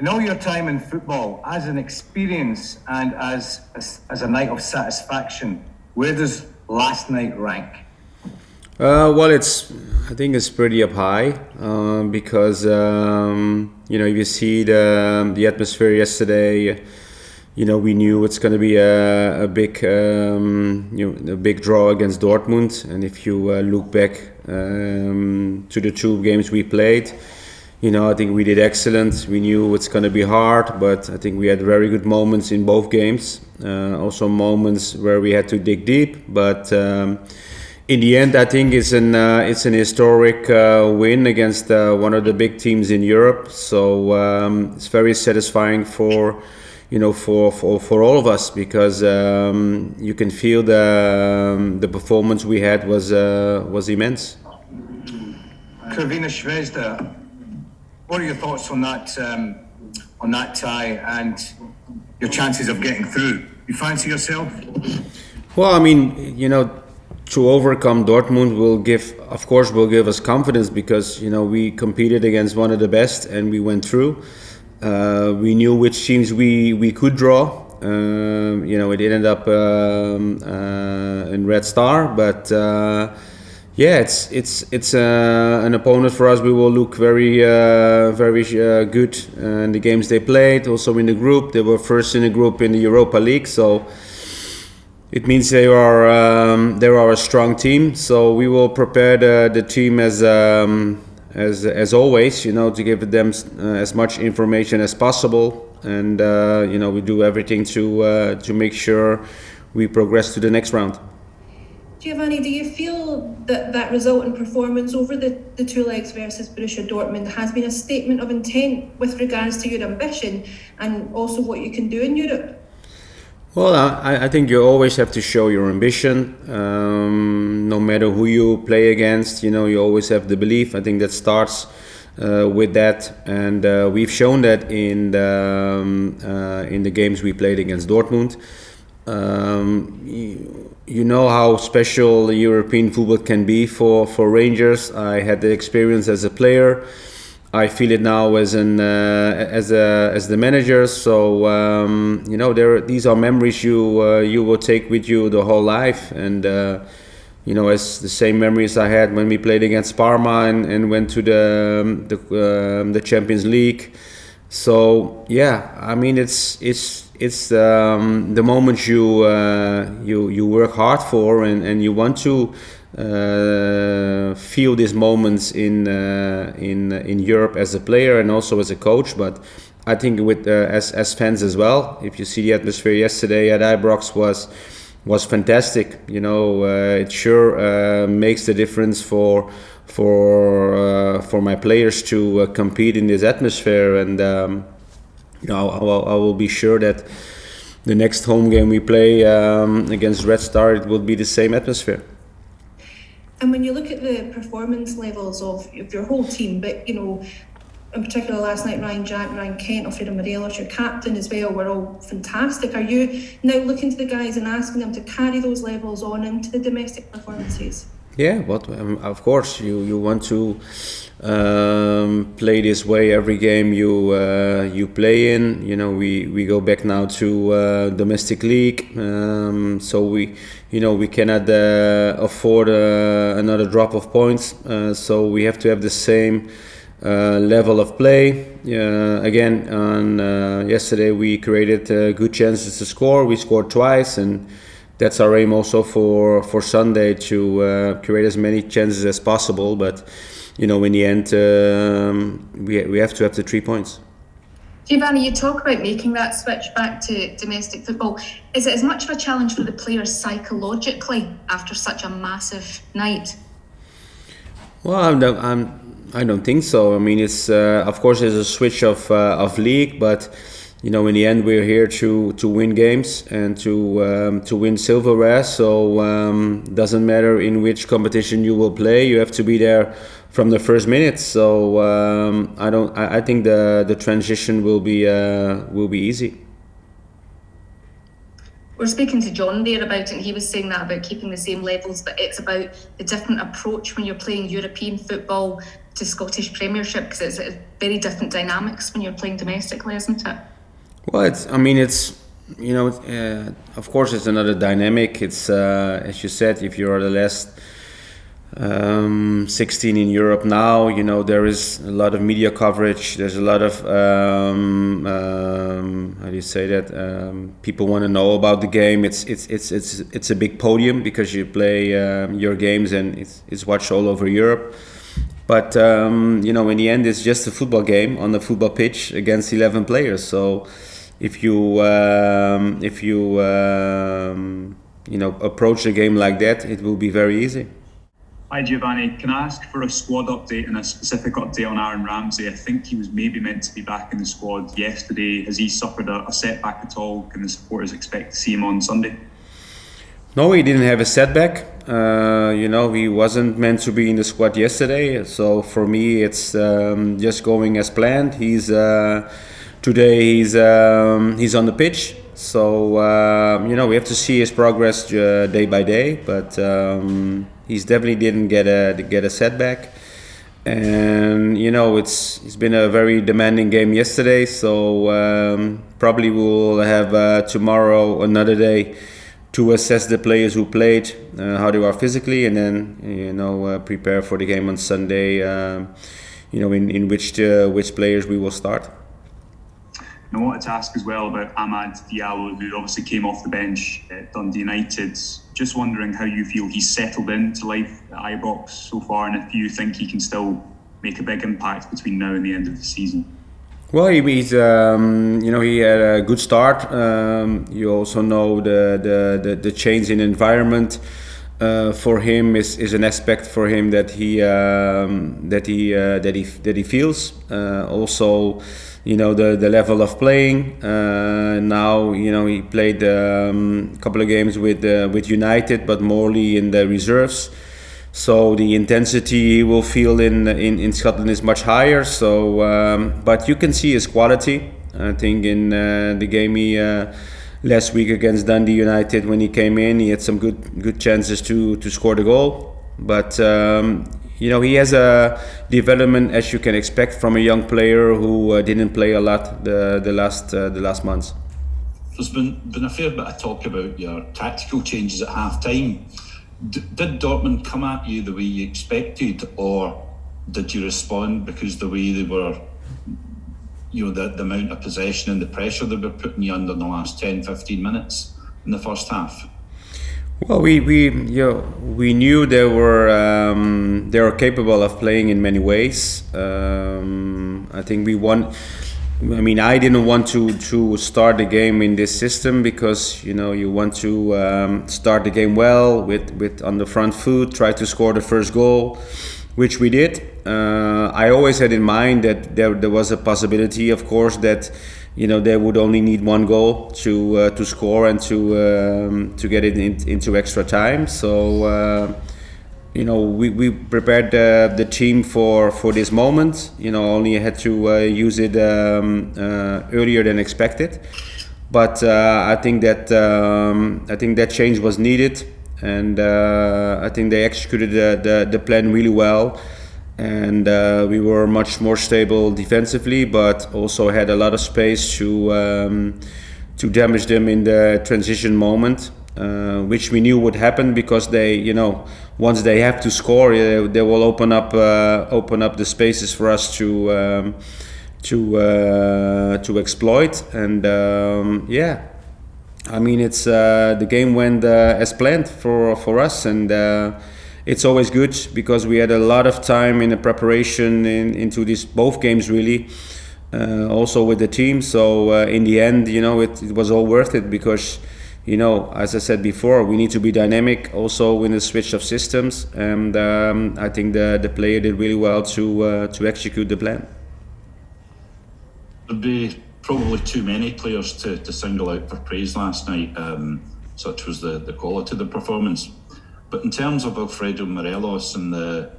In all your time in football, as an experience and as a night of satisfaction, where does last night rank? Well, I think it's pretty up high because if you see the atmosphere yesterday, we knew it's going to be a big a big draw against Dortmund, and if you look back to the two games we played, I think we did excellent. We knew it's going to be hard, but I think we had very good moments in both games. Also moments where we had to dig deep, but in the end, I think it's an historic win against one of the big teams in Europe. So it's very satisfying for all of us, because you can feel the performance we had was immense. Crvena Zvezda, what are your thoughts on that tie and your chances of getting through? You fancy yourself? Well, I mean, to overcome Dortmund will give us confidence, because we competed against one of the best and we went through. We knew which teams we could draw. It ended up in Red Star, but it's an opponent for us. We will look very good in the games they played. Also in the group, they were first in the group in the Europa League, so it means they are a strong team. So we will prepare the team as always, to give them as much information as possible, and we do everything to make sure we progress to the next round. Giovanni, do you feel that result and performance over the two legs versus Borussia Dortmund has been a statement of intent with regards to your ambition and also what you can do in Europe? Well, I think you always have to show your ambition, no matter who you play against. You always have the belief. I think that starts with that, and we've shown that in the games we played against Dortmund. You know how special European football can be for Rangers. I had the experience as a player. I feel it now as the manager. So these are memories you will take with you the whole life, and as the same memories I had when we played against Parma and went to the Champions League. So yeah, I mean it's the moments you work hard for, and you want to feel these moments in Europe as a player and also as a coach. But I think with as fans as well, if you see the atmosphere yesterday at Ibrox was fantastic. It sure makes the difference for my players to compete in this atmosphere, and I will be sure that the next home game we play against Red Star, it will be the same atmosphere. And when you look at the performance levels of your whole team, but in particular last night, Ryan Jack, Ryan Kent, Alfredo Morelos, your captain as well, were all fantastic. Are you now looking to the guys and asking them to carry those levels on into the domestic performances? Yeah, but of course you want to play this way every game you play in. We go back now to domestic league, so we cannot afford another drop of points. So we have to have the same level of play. Again, on yesterday we created good chances to score. We scored twice, and that's our aim also for Sunday, to create as many chances as possible. But in the end, we have to have the 3 points. Giovanni, you talk about making that switch back to domestic football. Is it as much of a challenge for the players psychologically after such a massive night? Well, I don't think so. I mean, it's of course it's a switch of league, but in the end we're here to win games and to win silverware. So doesn't matter in which competition you will play, you have to be there from the first minute. So I think the transition will be easy. We're speaking to John there about it, and he was saying that about keeping the same levels, but it's about the different approach when you're playing European football to Scottish Premiership, because it's very different dynamics when you're playing domestically, isn't it? Well, of course, it's another dynamic. It's as you said, if you're the last 16 in Europe now, there is a lot of media coverage. There's a lot of how do you say that? People want to know about the game. It's a big podium because you play your games and it's watched all over Europe. But in the end, it's just a football game on the football pitch against 11 players. So if you approach the game like that, it will be very easy. Hi Giovanni, can I ask for a squad update and a specific update on Aaron Ramsey? I think he was maybe meant to be back in the squad yesterday. Has he suffered a setback at all? Can the supporters expect to see him on Sunday? No, he didn't have a setback. He wasn't meant to be in the squad yesterday. So for me, it's just going as planned. Today he's on the pitch. So we have to see his progress day by day. But he's definitely didn't get a setback. And it's been a very demanding game yesterday. So probably we'll have tomorrow another day to assess the players who played, how they are physically, and then prepare for the game on Sunday. In which players we will start. And I wanted to ask as well about Amad Diallo, who obviously came off the bench at Dundee United. Just wondering how you feel he's settled into life at Ibrox so far, and if you think he can still make a big impact between now and the end of the season. Well, he had a good start. You also know the change in environment for him is an aspect for him that he feels. Also, the level of playing. Now, he played a couple of games with United, but morely in the reserves. So the intensity he will feel in Scotland is much higher. So, but you can see his quality. I think in the game last week against Dundee United, when he came in, he had some good chances to score the goal. But he has a development as you can expect from a young player who didn't play a lot the last months. There's been a fair bit of talk about your tactical changes at half time. Did Dortmund come at you the way you expected, or did you respond because the way they were, the amount of possession and the pressure they were putting you under in the last 10-15 minutes in the first half? Well, we knew they were capable of playing in many ways. I think I didn't want to start the game in this system because you want to start the game well with on the front foot, try to score the first goal, which we did. I always had in mind that there was a possibility, of course, that they would only need one goal to score and to get it into extra time. So we prepared the team for this moment. Only had to use it earlier than expected, but I think that change was needed, and I think they executed the plan really well. And we were much more stable defensively, but also had a lot of space to damage them in the transition moment, which we knew would happen because they, once they have to score, they will open up the spaces for us to exploit. And it's the game went as planned for us, and. It's always good because we had a lot of time in the preparation into these both games really, also with the team. So in the end, it was all worth it because, as I said before, we need to be dynamic also in the switch of systems. And I think the player did really well to execute the plan. There'd be probably too many players to single out for praise last night. Such was the quality of the performance. But in terms of Alfredo Morelos and the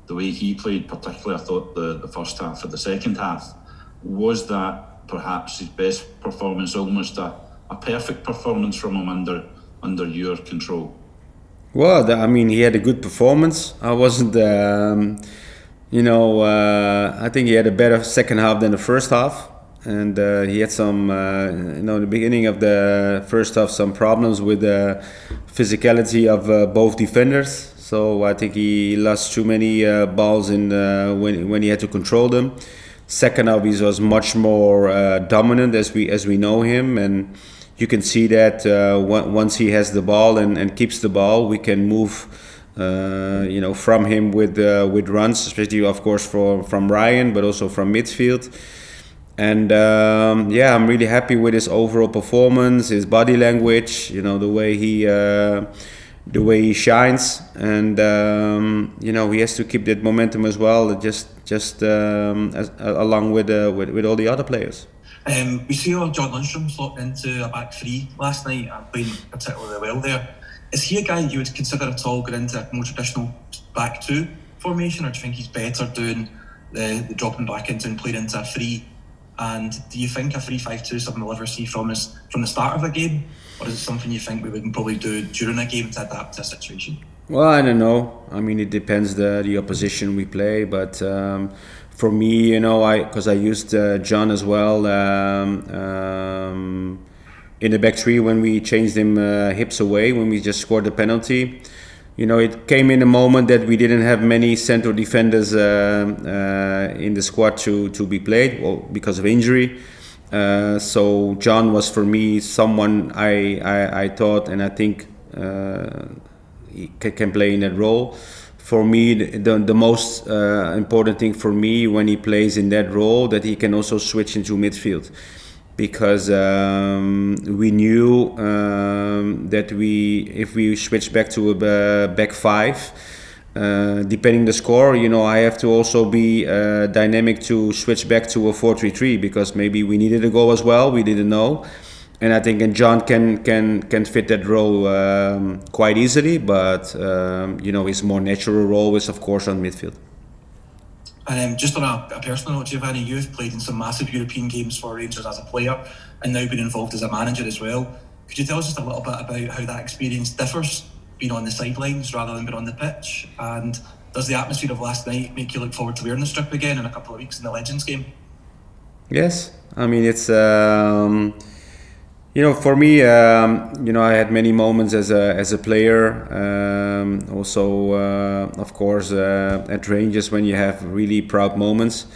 way he played, particularly I thought the first half of the second half, was that perhaps his best performance, almost a a perfect performance from him under your control? Well, I mean, he had a good performance. I wasn't, I think he had a better second half than the first half. And he had some, in the beginning of the first half, some problems with the physicality of both defenders. So I think he lost too many balls in when he had to control them. Second half, he was much more dominant as we know him, and you can see that once he has the ball and keeps the ball, we can move, from him with runs, especially of course from Ryan, but also from midfield. And I'm really happy with his overall performance, his body language, the way he shines, and he has to keep that momentum as well, just along with all the other players. We see John Lundstrom slotted into a back three last night and playing particularly well there. Is he a guy you would consider at all going into a more traditional back two formation, or do you think he's better doing the dropping back into and playing into a three? And do you think a 3-5-2 is something we'll ever see from us from the start of a game, or is it something you think we would probably do during a game to adapt to a situation? Well, I don't know. I mean, it depends the opposition we play, but for me, because I used John as well in the back three when we changed him hips away when we just scored the penalty. It came in a moment that we didn't have many central defenders in the squad to be played, because of injury. So John was for me someone I thought, and I think he can play in that role. For me, the most important thing for me when he plays in that role, that he can also switch into midfield. Because we knew that if we switch back to a back five, depending the score, I have to also be dynamic to switch back to a 4-3-3, because maybe we needed a goal as well. We didn't know, and I think John can fit that role quite easily. But his more natural role is of course on midfield. And just on a personal note, Giovanni, you've played in some massive European games for Rangers as a player and now been involved as a manager as well. Could you tell us just a little bit about how that experience differs, being on the sidelines rather than being on the pitch? And does the atmosphere of last night make you look forward to wearing the strip again in a couple of weeks in the Legends game? Yes, I mean it's for me, I had many moments as a player. Also, of course, at Rangers when you have really proud moments.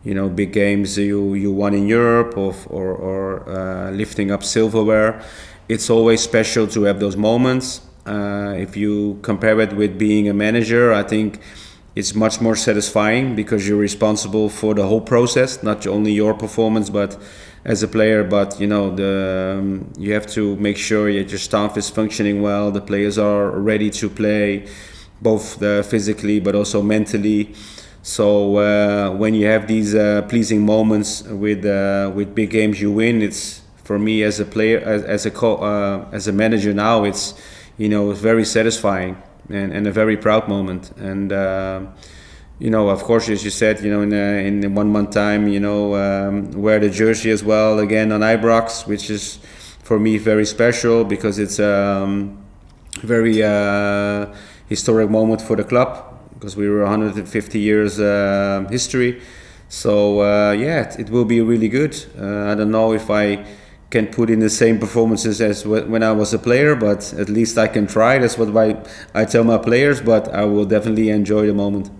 Big games you won in Europe, or lifting up silverware. It's always special to have those moments. If you compare it with being a manager, I think it's much more satisfying, because you're responsible for the whole process, not only your performance, but as a player. But you have to make sure that your staff is functioning well, the players are ready to play, both physically but also mentally. So when you have these pleasing moments with big games you win, it's, for me as a player, as a manager now, it's very satisfying and a very proud moment. And of course, as you said, in 1 month time, wear the jersey as well again on Ibrox, which is for me very special, because it's very historic moment for the club, because we were 150 years history. So it will be really good. I don't know if I can put in the same performances as when I was a player, but at least I can try. That's what I tell my players, but I will definitely enjoy the moment.